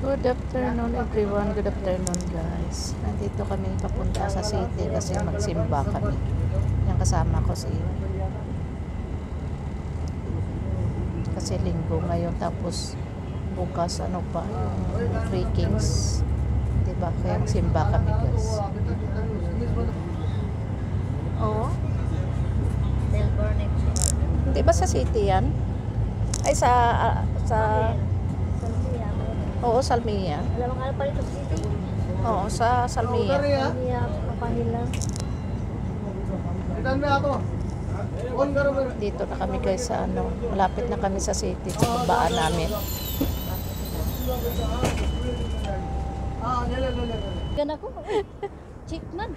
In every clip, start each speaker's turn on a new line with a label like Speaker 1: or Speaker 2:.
Speaker 1: Good afternoon everyone, good afternoon guys. Nandito kami papunta sa city kasi magsimba kami. Yung kasama ko si kasi linggo ngayon, tapos bukas ano pa, yung Three Kings, diba? Kaya magsimba kami guys. Oo. Di ba sa city yan? Ay oo, Salmia.
Speaker 2: Alam mo nga pala ito city?
Speaker 1: Oo, sa Salmia.
Speaker 2: Salmia, Papanila.
Speaker 1: Dito na kami guys sa ano, malapit na kami sa city, sa pagbaan namin.
Speaker 2: Gan ako. Chick man.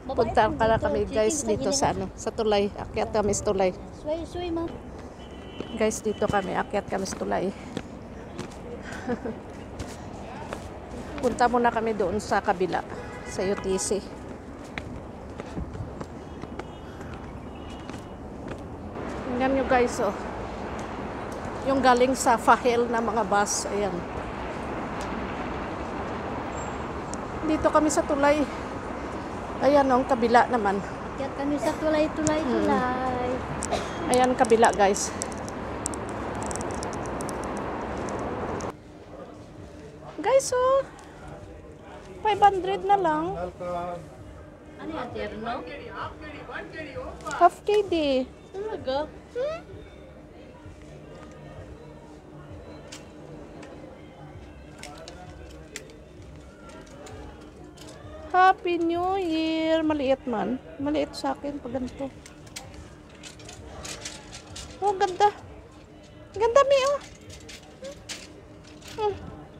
Speaker 1: Punta ka na kami guys dito sa ano, sa tulay. Akyat kami sa tulay.
Speaker 2: Sway man.
Speaker 1: Guys, dito kami, akyat kami sa tulay. Punta muna kami doon sa kabila, sa UTC. Tingnan nyo guys, oh. Yung galing sa Fahel na mga bus, ayan. Dito kami sa tulay. Ayan, ang kabila naman.
Speaker 2: Akyat kami sa tulay.
Speaker 1: Ayan, kabila guys. Guys, oh. 500 na lang.
Speaker 2: Ano yan, terno?
Speaker 1: Half KD.
Speaker 2: Talaga?
Speaker 1: Happy New Year. Maliit man. Maliit sa akin pag ganito. Oh, ganda. Ganda, Mi, oh.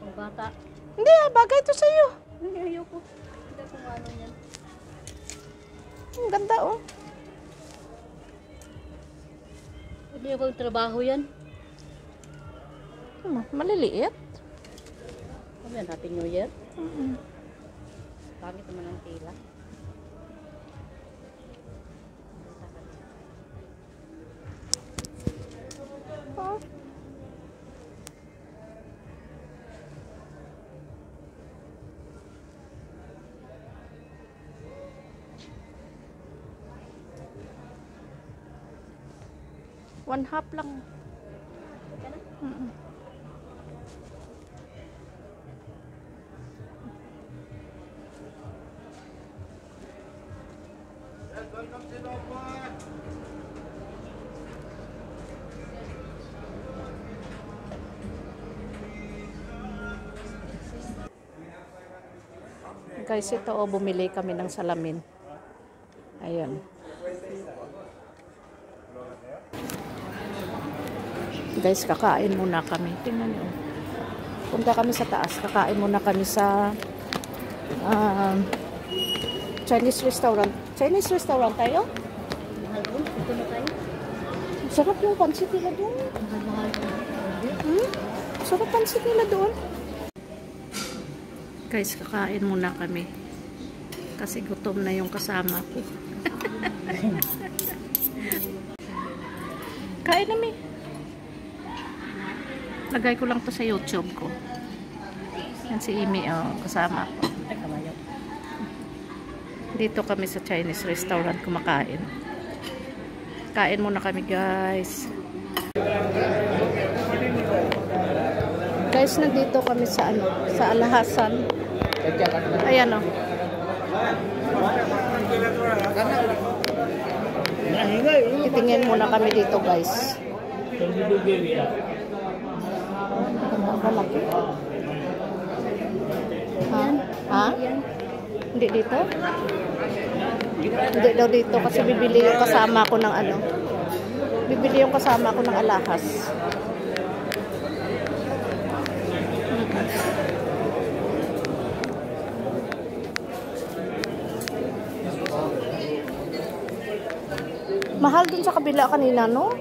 Speaker 2: Ang bata.
Speaker 1: Hindi, bagay ito sa'yo.
Speaker 2: Hindi, ayoko. Hindi ko ano yan.
Speaker 1: Ang ganda, oh.
Speaker 2: Hindi ako trabaho yan.
Speaker 1: Maliliit.
Speaker 2: Ano yan, Happy New Year? Pangit naman ang tila.
Speaker 1: Oh. One half lang. Guys, ito oh, bumili kami ng salamin. Ayan. Guys, kakain muna kami. Tingnan niyo. Punta kami sa taas. Kakain muna kami sa Chinese restaurant. Chinese restaurant tayo?
Speaker 2: Mahal po, ito na tayo.
Speaker 1: Sarap yung pansit nila doon.
Speaker 2: Mahal.
Speaker 1: Sarap pansit nila doon. Guys, kakain muna kami. Kasi gutom na yung kasama ko. Kain namin. Lagay ko lang to sa YouTube ko. Yan si Imi, oh, kasama ko. Dito kami sa Chinese restaurant kumakain. Kain muna kami, guys. Guys, nandito kami sa ano, sa Alhasan. Ayan, oh. Titingin muna kami dito, guys. Malaki. Ha? Hindi dito? Hindi daw dito kasi bibili yung kasama ko ng ano. Bibili yung kasama ko ng alahas. Mahal dun sa kabila kanina, no?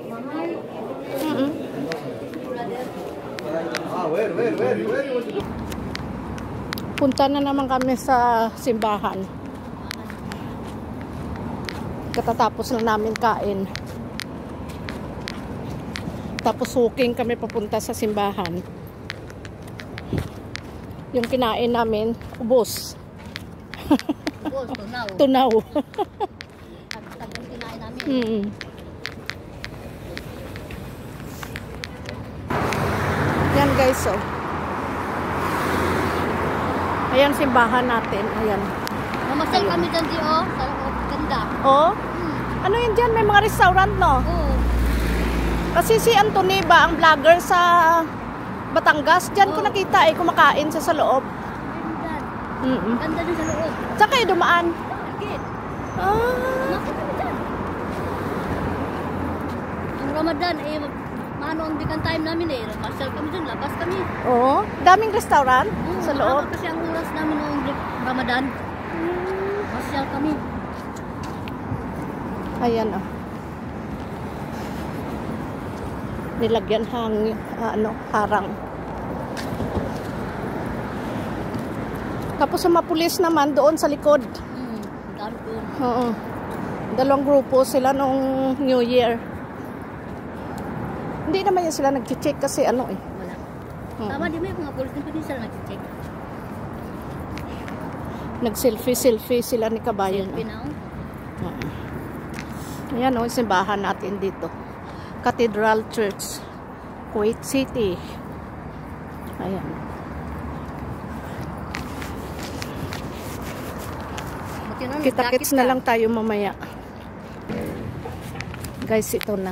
Speaker 1: Punta na naman kami sa simbahan. Katatapos na namin kain. Tapos walking kami papunta sa simbahan. Yung kinain namin, ubos.
Speaker 2: Ubos, tunaw.
Speaker 1: Tunaw.
Speaker 2: Tag-tag yung kinain namin.
Speaker 1: Mm. Yan guys, oh. Ayan simbahan natin. Ayan.
Speaker 2: Mamasal kami dyan di oh. Sa loob. Ganda.
Speaker 1: Oh, ano yun dyan? May mga restaurant, no?
Speaker 2: Oo.
Speaker 1: Kasi si Anthony ba, ang vlogger sa Batangas, dyan ko nakita eh, kumakain siya sa loob.
Speaker 2: Ganda.
Speaker 1: Mm-mm.
Speaker 2: Ganda din sa loob.
Speaker 1: Saan kayo dumaan?
Speaker 2: Bakit?
Speaker 1: Ah,
Speaker 2: Bakit kami dyan? Ang Ramadan eh, maano ang bigan time namin eh. Masyal kami dyan, labas kami.
Speaker 1: oo. Daming restaurant
Speaker 2: Oo,
Speaker 1: sa loob.
Speaker 2: mahaba kasi ang oras namin noong Ramadan. Masyal kami.
Speaker 1: Ayan, oh. Nilagyan harang. Tapos sa mapulis naman doon sa likod.
Speaker 2: Dami doon.
Speaker 1: Oo. Dalawang grupo sila nung New Year. Hindi naman yan sila nag-check kasi ano eh.
Speaker 2: Wala.
Speaker 1: Oo.
Speaker 2: Tama din may mga police din pa din sila nag-check.
Speaker 1: Nag-selfie sila ni Kabayan.
Speaker 2: Selfie na oh.
Speaker 1: Oo. Ayan o, simbahan natin dito. Cathedral Church, Kuwait City. Ayan.
Speaker 2: Buti na,
Speaker 1: Kita-kits
Speaker 2: nag-jacket
Speaker 1: na
Speaker 2: ka.
Speaker 1: lang tayo mamaya. Guys, ito na.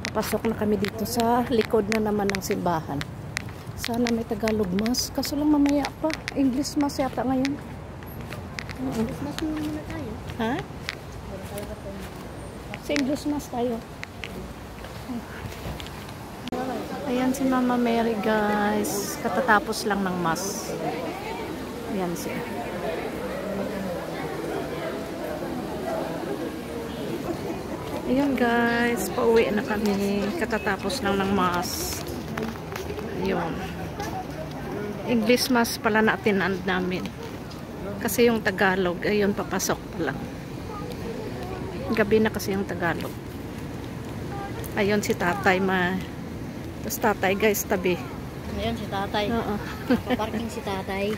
Speaker 1: Papasok na kami dito sa likod na naman ng simbahan. Sana may Tagalog mass. Kaso lang mamaya pa. English mass yata ngayon.
Speaker 2: Mas muna tayo.
Speaker 1: Ha?
Speaker 2: Wala talaga tayo.
Speaker 1: Sa English mass tayo. Ayan si Mama Mary guys. Katatapos lang ng mass. Ayan siya. Ayan guys. Pauwi na kami. Katatapos lang ng mass. Ayun. English mass pala natin namin. Kasi yung Tagalog, ayun papasok pa lang. Gabi na kasi yung Tagalog. Ayun si tatay Tapos tatay guys tabi.
Speaker 2: Ngayon si tatay.
Speaker 1: Oo.
Speaker 2: Parking si tatay.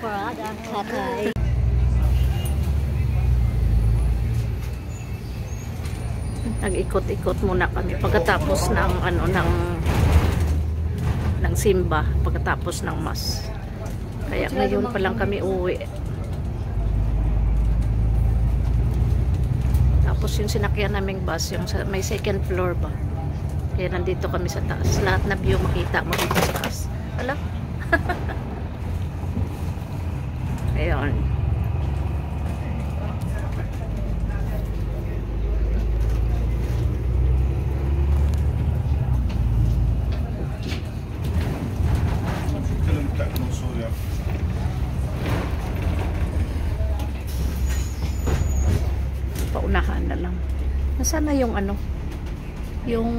Speaker 2: Parada. Tatay.
Speaker 1: Nag-ikot-ikot muna kami pagkatapos ng ng simba, pagkatapos ng mass. Kaya ngayon pa lang kami uwi. Tapos yung sinakyan naming bus, yung may second floor ba. Kaya nandito kami sa taas. Lahat na view makita mo dito sa taas. Alam? Ayun. Paunahan na lang. Nasaan na yung yung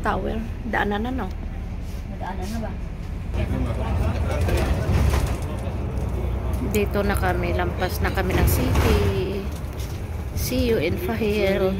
Speaker 1: tower? Daanan na, no?
Speaker 2: Nadaanan na ba?
Speaker 1: Dito na kami, lampas na kami ng city. See you in Fahil.